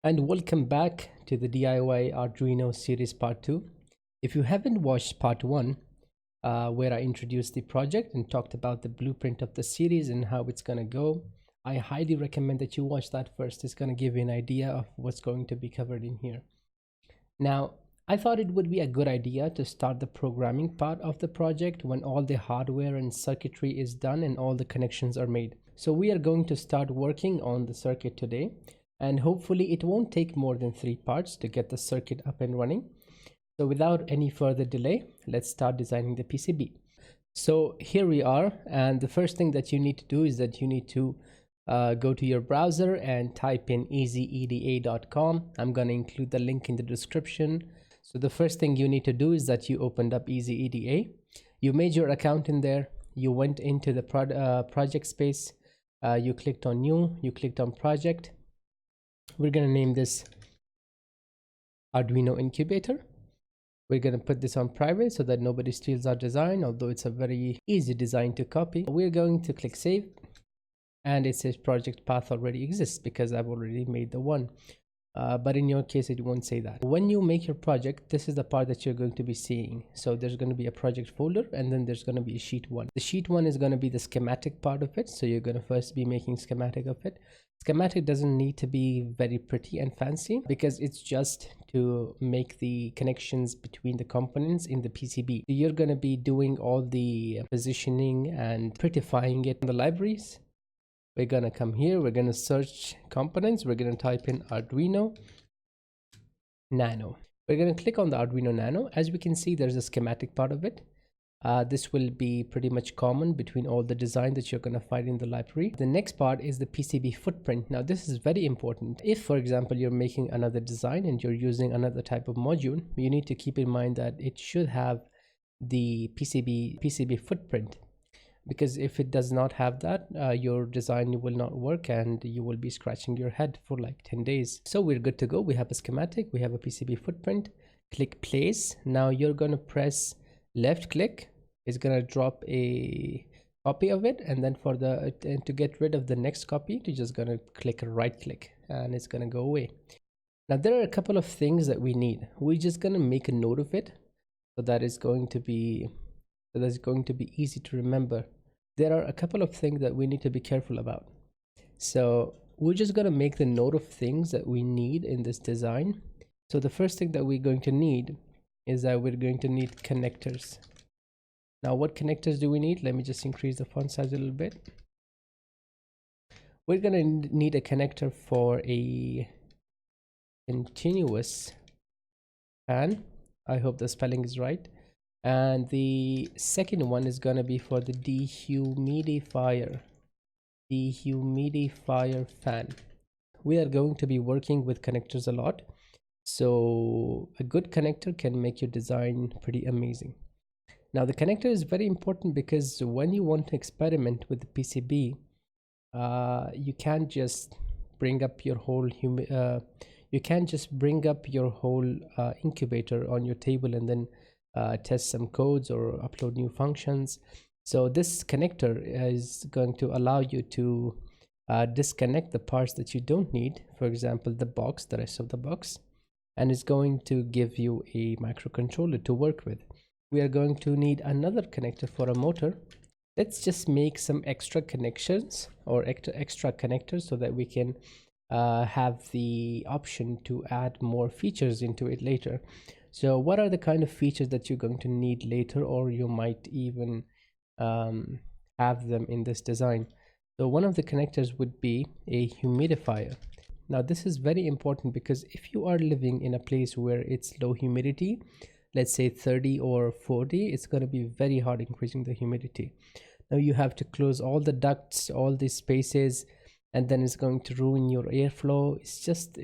And welcome back to the DIY Arduino series part 2. If you haven't watched part 1, where I introduced the project and talked about the blueprint of the series and how it's going to go, I highly recommend that you watch that first. It's going to give you an idea of what's going to be covered in here. Now, I thought it would be a good idea to start the programming part of the project when all the hardware and circuitry is done and all the connections are made. So we are going to start working on the circuit today, and hopefully it won't take more than 3 parts to get the circuit up and running. So without any further delay, let's start designing the PCB. So here we are, and the first thing that you need to do is that you need to go to your browser and type in easyeda.com. I'm going to include the link in the description. So the first thing you need to do is that you opened up EasyEDA. You made your account in there. You went into the project space. You clicked on new. You clicked on project. We're going to name this Arduino incubator. We're going to put this on private so that nobody steals our design, although it's a very easy design to copy. We're going to click save, and it says project path already exists because I've already made the one. But in your case, it won't say that. When you make your project, this is the part that you're going to be seeing. So there's going to be a project folder, and then there's going to be a sheet 1. The sheet 1 is going to be the schematic part of it. So you're going to first be making schematic of it. Schematic doesn't need to be very pretty and fancy because it's just to make the connections between the components in the PCB. So you're going to be doing all the positioning and prettifying it in the libraries. We're going to come here, we're going to search components, we're going to type in Arduino Nano. We're going to click on the Arduino Nano. As we can see, there's a schematic part of it. This will be pretty much common between all the design that you're going to find in the library. The next part is the PCB footprint. Now this is very important. If, for example, you're making another design and you're using another type of module, you need to keep in mind that it should have the PCB footprint. Because if it does not have that, your design will not work and you will be scratching your head for like 10 days. So we're good to go. We have a schematic, we have a PCB footprint. Click place. Now you're going to press left click. It's going to drop a copy of it, and then for the to get rid of the next copy, you're just going to click right click and it's going to go away. Now there are a couple of things that we need. We're just going to make a note of it so that it's going to be easy to remember. There are a couple of things that we need to be careful about. So we're just going to make the note of things that we need in this design. So the first thing that we're going to need is that we're going to need connectors. Now what connectors do we need? Let me just increase the font size a little bit. We're going to need a connector for a continuous fan. I hope the spelling is right. And the second one is going to be for the dehumidifier fan. We are going to be working with connectors a lot, so a good connector can make your design pretty amazing. Now the connector is very important because when you want to experiment with the PCB, you can't just bring up your whole incubator on your table and then test some codes or upload new functions. So this connector is going to allow you to disconnect the parts that you don't need, for example the rest of the box, and it's going to give you a microcontroller to work with. We are going to need another connector for a motor. Let's just make some extra connections or extra connectors so that we can have the option to add more features into it later. So what are the kind of features that you're going to need later, or you might even have them in this design? So one of the connectors would be a humidifier. Now this is very important because if you are living in a place where it's low humidity, let's say 30 or 40, it's going to be very hard increasing the humidity. Now you have to close all the ducts, all these spaces, and then it's going to ruin your airflow. It's just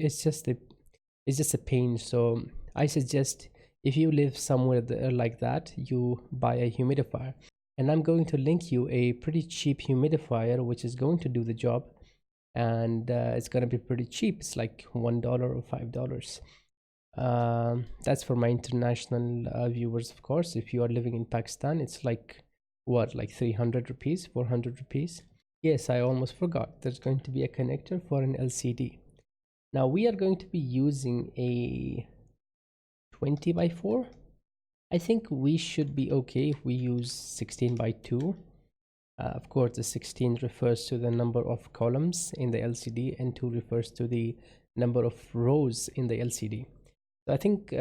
a pain. So I suggest if you live somewhere like that, you buy a humidifier. And I'm going to link you a pretty cheap humidifier which is going to do the job, and it's going to be pretty cheap. It's like $1 or $5. That's for my international viewers, of course. If you are living in Pakistan, it's like what, like 300 rupees, 400 rupees. Yes, I almost forgot. There's going to be a connector for an LCD. Now we are going to be using a 20 by 4. I think we should be okay if we use 16 by 2. Of course, the 16 refers to the number of columns in the LCD, and 2 refers to the number of rows in the LCD. So I think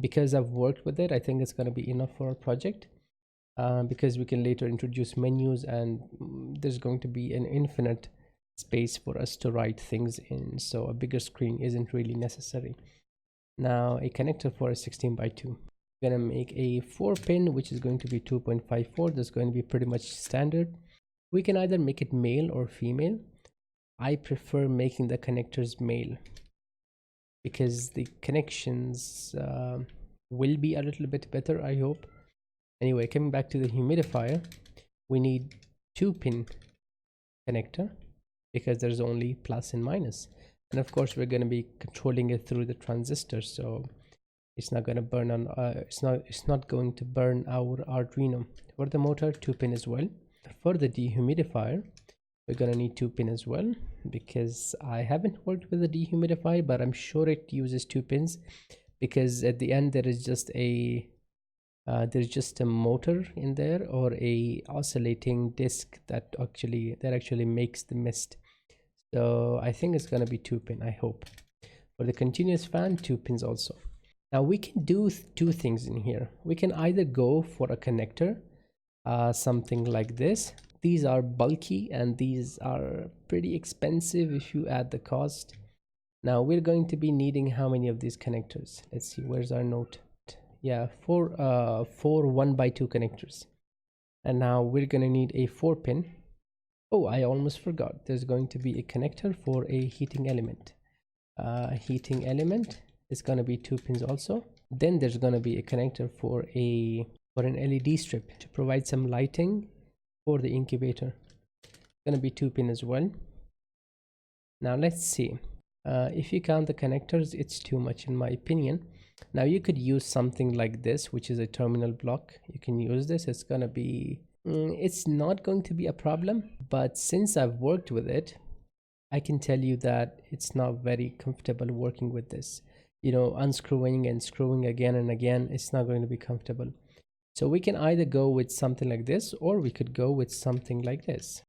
because I've worked with it, I think it's going to be enough for our project, because we can later introduce menus, and there's going to be an infinite space for us to write things in, so a bigger screen isn't really necessary. Now a connector for a 16 by 2. I'm gonna make a 4 pin, which is going to be 2.54. That's going to be pretty much standard. We can either make it male or female. I prefer making the connectors male because the connections will be a little bit better, I hope. Anyway, coming back to the humidifier, we need 2-pin connector because there's only plus and minus, and of course we're going to be controlling it through the transistor, so it's not going to burn on it's not going to burn our Arduino. For the motor, 2-pin as well. For the dehumidifier, we're going to need 2-pin as well, because I haven't worked with the dehumidifier, but I'm sure it uses 2 pins, because at the end there is just a there's just a motor in there, or a oscillating disc that actually makes the mist. So I think it's going to be 2-pin, I hope. For the continuous fan, 2 pins also. Now we can do 2 things in here. We can either go for a connector, something like this. These are bulky and these are pretty expensive if you add the cost. Now we're going to be needing how many of these connectors? Let's see, where's our note? Yeah, 4 1x2 connectors. And now we're going to need a 4-pin. Oh, I almost forgot. There's going to be a connector for a heating element. Heating element is going to be 2 pins also. Then there's going to be a connector for an LED strip to provide some lighting for the incubator. It's going to be 2-pin as well. Now let's see. If you count the connectors, it's too much in my opinion. Now you could use something like this, which is a terminal block. You can use this. It's going to be it's not going to be a problem, but since I've worked with it, I can tell you that it's not very comfortable working with this. You know, unscrewing and screwing again and again, it's not going to be comfortable. So we can either go with something like this, or we could go with something like this.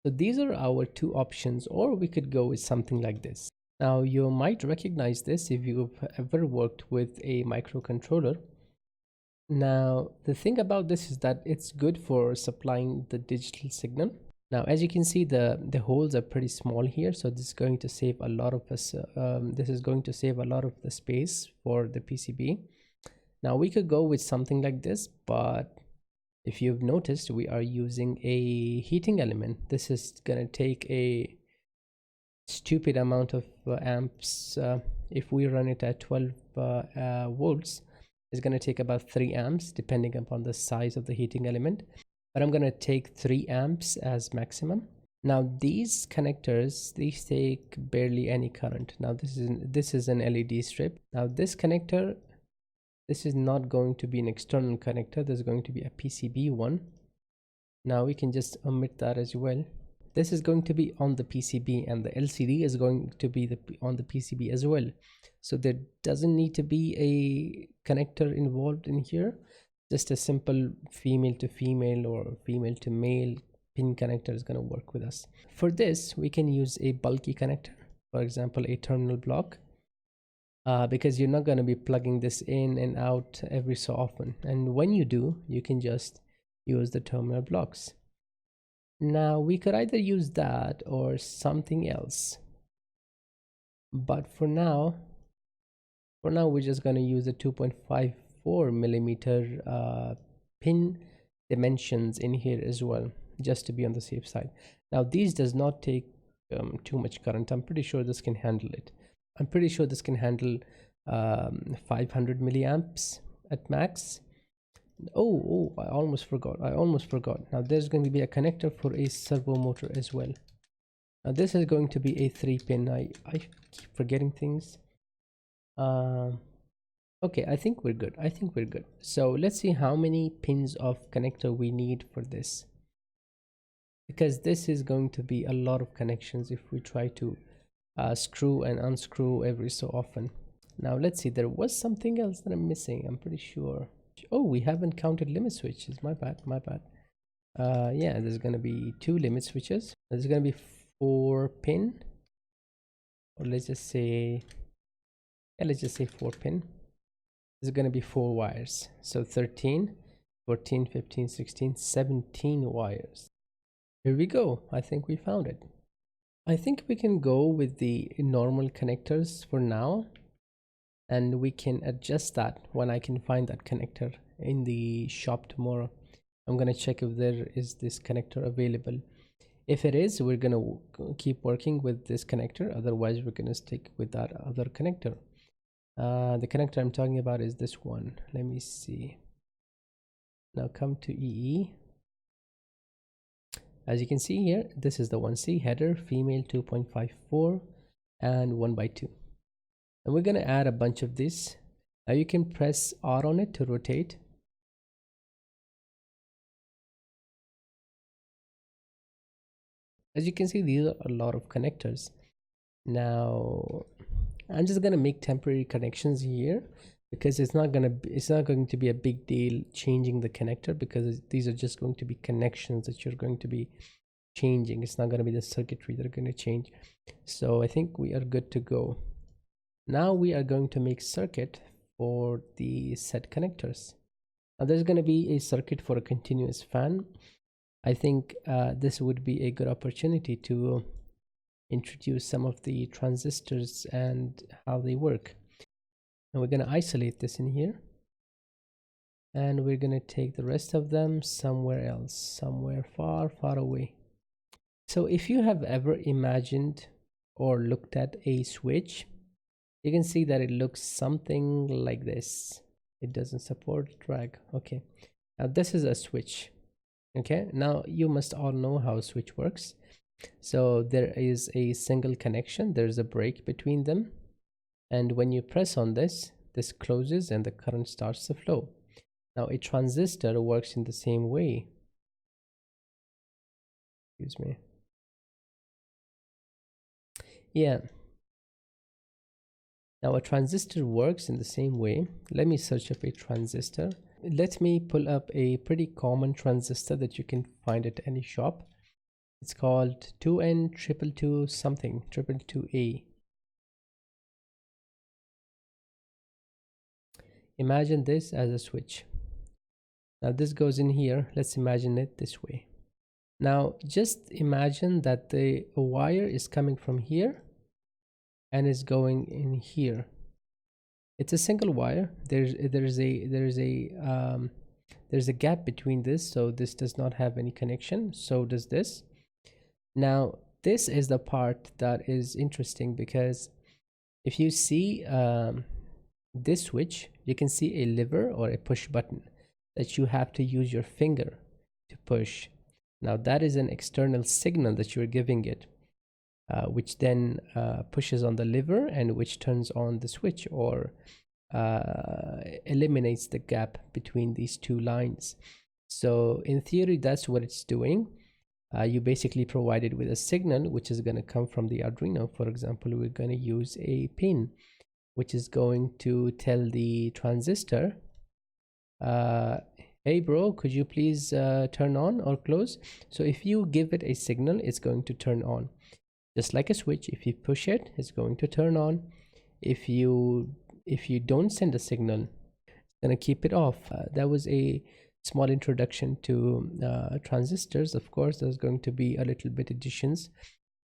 So these are our 2 options, or we could go with something like this. Now you might recognize this if you've ever worked with a microcontroller. Now the thing about this is that it's good for supplying the digital signal. Now as you can see, the holes are pretty small here, so this is going to save a lot of the space for the PCB. Now we could go with something like this, but if you've noticed, we are using a heating element. This is going to take a stupid amount of amps. If we run it at 12 volts, it's going to take about 3 amps depending upon the size of the heating element, but I'm going to take 3 amps as maximum. Now these connectors, these take barely any current. Now this is an LED strip. Now this connector, this is not going to be an external connector. There's going to be a PCB one. Now we can just omit that as well. This is going to be on the PCB, and the LCD is going to be on the PCB as well. So there doesn't need to be a connector involved in here. Just a simple female to female or female to male pin connector is going to work with us. For this, we can use a bulky connector, for example, a terminal block, because you're not going to be plugging this in and out every so often. And when you do, you can just use the terminal blocks. Now we could either use that or something else, but for now we're just going to use the 2.54 millimeter pin dimensions in here as well, just to be on the safe side. Now these does not take too much current. I'm pretty sure this can handle it. I'm pretty sure this can handle 500 milliamps at max. Oh, I almost forgot. Now there's going to be a connector for a servo motor as well. Now this is going to be a 3-pin. I keep forgetting things. Okay, I think we're good. So let's see how many pins of connector we need for this, because this is going to be a lot of connections if we try to screw and unscrew every so often. Now let's see, there was something else that I'm missing, I'm pretty sure. Oh, we haven't counted limit switches. My bad, my bad. Yeah, there's gonna be 2 limit switches. There's gonna be 4 pin, or let's just say, yeah, let's just say 4 pin. There's gonna be 4 wires, so 13, 14, 15, 16, 17 wires. Here we go. I think we found it. I think we can go with the normal connectors for now, and we can adjust that when I can find that connector in the shop tomorrow. I'm gonna check if there is this connector available. If it is, we're gonna keep working with this connector. Otherwise, we're gonna stick with that other connector. The connector I'm talking about is this one. Let me see. Now come to EE. As you can see here, this is the 1C header, female 2.54 and 1/2. And we're going to add a bunch of this. Now you can press R on it to rotate. As you can see, these are a lot of connectors. Now I'm just going to make temporary connections here, because it's not going to be a big deal changing the connector, because these are just going to be connections that you're going to be changing. It's not going to be the circuitry that are going to change. So I think we are good to go. Now we are going to make circuit for the set connectors. Now there's going to be a circuit for a continuous fan. I think this would be a good opportunity to introduce some of the transistors and how they work. And we're going to isolate this in here, and we're going to take the rest of them somewhere else, somewhere far, far away. So if you have ever imagined or looked at a switch, you can see that it looks something like this. It doesn't support drag. Okay, now this is a switch. Okay, now you must all know how a switch works. So there is a single connection, there's a break between them, and when you press on this, this closes and the current starts to flow. Now a transistor works in the same way. Excuse me. Yeah. Now a transistor works in the same way. Let me search up a transistor. Let me pull up a pretty common transistor that you can find at any shop. It's called 2N222 something, 222A. Imagine this as a switch. Now this goes in here. Let's imagine it this way. Now just imagine that the wire is coming from here and is going in here. It's a single wire. There's a gap between this, so this does not have any connection. So does this. Now this is the part that is interesting, because if you see this switch, you can see a lever or a push button that you have to use your finger to push. Now that is an external signal that you're giving it, which then pushes on the lever and which turns on the switch, or eliminates the gap between these two lines. So in theory, that's what it's doing. You basically provide it with a signal which is going to come from the Arduino. For example, we're going to use a pin which is going to tell the transistor, hey bro, could you please turn on or close? So if you give it a signal, it's going to turn on. Just like a switch, if you push it, it's going to turn on. If you don't send a signal, it's going to keep it off. That was a small introduction to transistors. Of course, there's going to be a little bit additions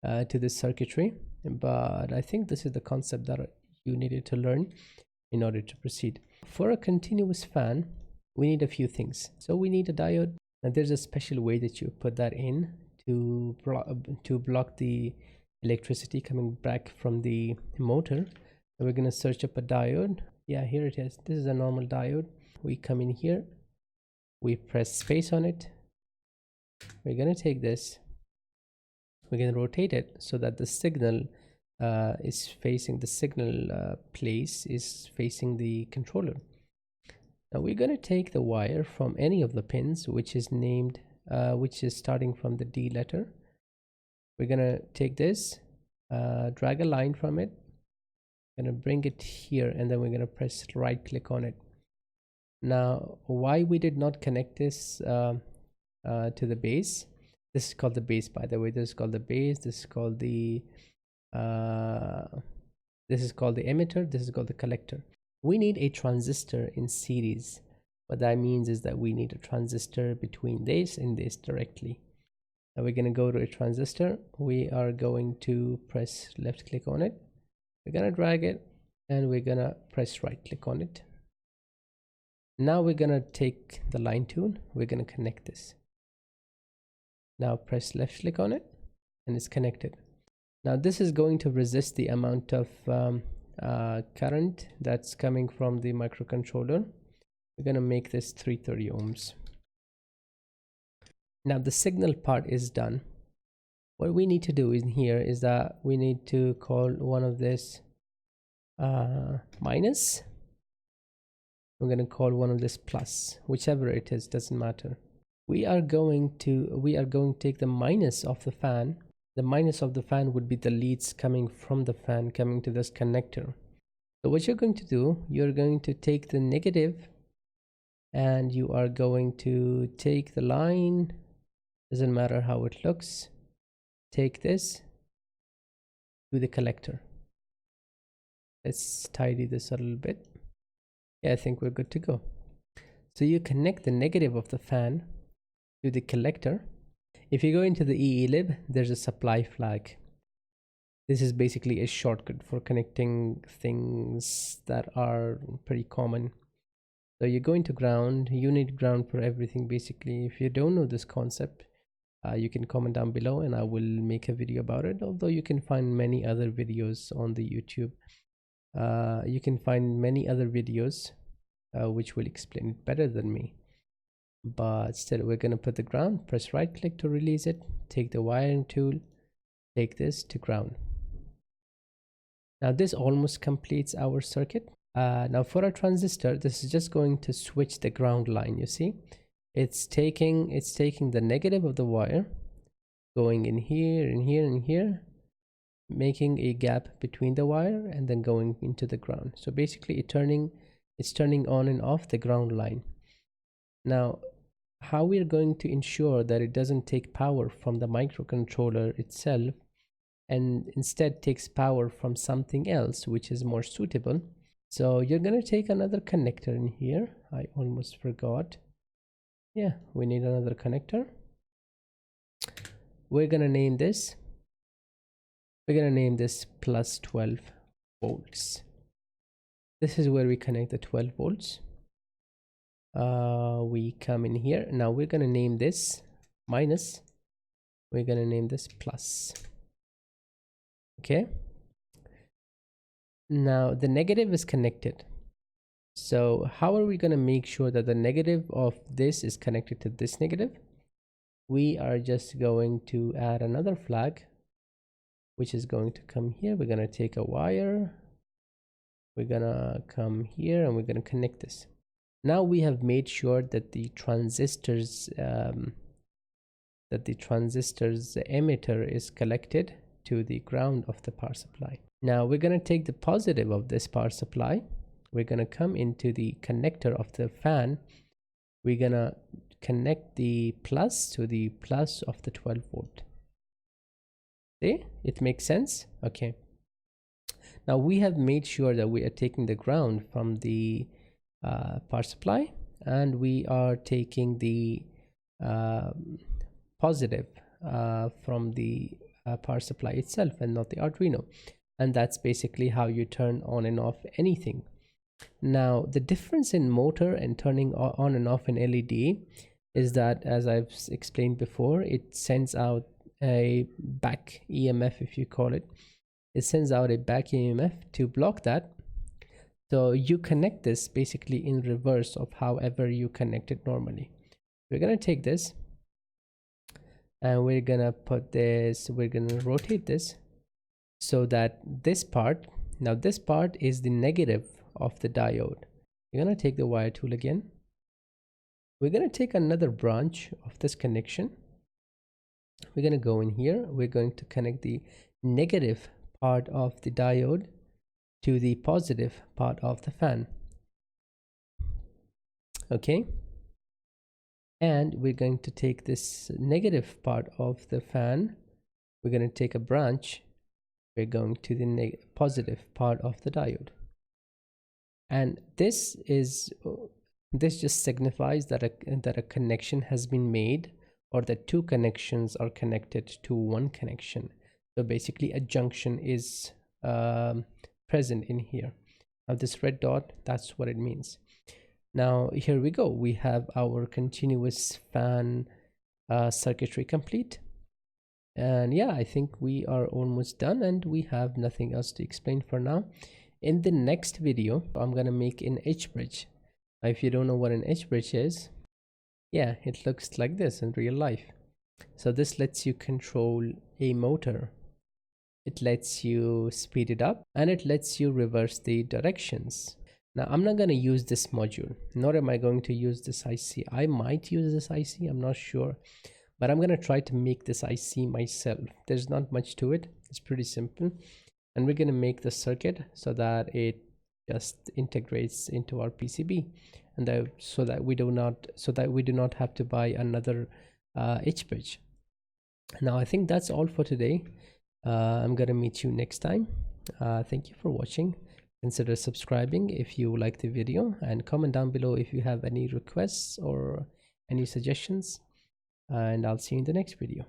to this circuitry, but I think this is the concept that you needed to learn in order to proceed. For a continuous fan, we need a few things. So we need a diode, and there's a special way that you put that in to block the electricity coming back from the motor. And we're going to search up a diode. Yeah, here it is. This is a normal diode. We come in here, we press space on it. We're going to take this, we're going to rotate it so that the signal is facing the signal place is facing the controller. Now we're going to take the wire from any of the pins which is named which is starting from the D letter. We're going to take this drag a line from it. Gonna bring it here, and then we're gonna press right click on it. Now, why we did not connect this to the base? This is called the base, by the way. This is called the base. This is called the emitter. This is called the collector. We need a transistor in series. What that means is that we need a transistor between this and this directly. Now we're going to go to a transistor. We are going to press left click on it. We're going to drag it, and we're going to press right click on it. Now we're going to take the line tool. We're going to connect this. Now press left click on it, and it's connected. Now this is going to resist the amount of current that's coming from the microcontroller. We're going to make this 330 ohms. Now the signal part is done. What we need to do in here is that we need to call one of this minus. We're going to call one of this plus, whichever it is, doesn't matter. We are going to take the minus of the fan. The minus of the fan would be the leads coming from the fan coming to this connector. So what you're going to do, you're going to take the negative, and you are going to take the line, doesn't matter how it looks, take this to the collector. Let's tidy this a little bit. Yeah, I think we're good to go. So you connect the negative of the fan to the collector. If you go into the EELib, there's a supply flag. This is basically a shortcut for connecting things that are pretty common. So you go into ground. You need ground for everything basically. If you don't know this concept, you can comment down below and I will make a video about it. Although you can find many other videos on the YouTube. You can find many other videos which will explain it better than me. But still, we're going to put the ground, press right click to release it, take the wiring tool, take this to ground. Now this almost completes our circuit. Now for our transistor, this is just going to switch the ground line. You see, it's taking the negative of the wire, going in here and here and here, making a gap between the wire, and then going into the ground. So basically it's turning on and off the ground line. Now how we're going to ensure that it doesn't take power from the microcontroller itself and instead takes power from something else which is more suitable. So you're going to take another connector in here. I almost forgot. Yeah, we need another connector. We're going to name this plus 12 volts. This is where we connect the 12 volts. We come in here. Now we're going to name this minus. We're going to name this plus. Okay. Now the negative is connected. So how are we going to make sure that the negative of this is connected to this negative? We are just going to add another flag, which is going to come here. We're going to take a wire. We're going to come here and we're going to connect this. Now we have made sure that the transistors emitter is connected to the ground of the power supply. Now we're going to take the positive of this power supply. We're going to come into the connector of the fan. We're going to connect the plus to the plus of the 12 volt. See, it makes sense? Okay. Now we have made sure that we are taking the ground from the power supply, and we are taking the positive from the power supply itself and not the Arduino. And that's basically how you turn on and off anything. Now the difference in motor and turning on and off an LED is that, as I've explained before, it sends out a back EMF, if you call it. It sends out a back EMF to block that. So you connect this basically in reverse of however you connect it normally. We're going to take this and we're going to put this, we're going to rotate this so that this part, now this part is the negative of the diode. We're going to take the wire tool again. We're going to take another branch of this connection. We're going to go in here. We're going to connect the negative part of the diode to the positive part of the fan. Okay, and we're going to take this negative part of the fan, we're going to take a branch, we're going to the positive part of the diode, and this just signifies that a connection has been made, or that two connections are connected to one connection. So basically a junction is present in here. Now this red dot, that's what it means. Now here we go, we have our continuous fan circuitry complete. And yeah, I think we are almost done, and we have nothing else to explain for now. In the next video, I'm gonna make an H-bridge. If you don't know what an H-bridge is, yeah, it looks like this in real life. So this lets you control a motor, it lets you speed it up, and it lets you reverse the directions. Now I'm not going to use this module, nor am I going to use this IC. I might use this IC, I'm not sure, but I'm going to try to make this IC myself. There's not much to it, it's pretty simple, and we're going to make the circuit so that it just integrates into our PCB, and so that we do not have to buy another H-bridge. Now I think that's all for today. I'm gonna meet you next time. Thank you for watching. Consider subscribing if you like the video, and comment down below if you have any requests or any suggestions, and I'll see you in the next video.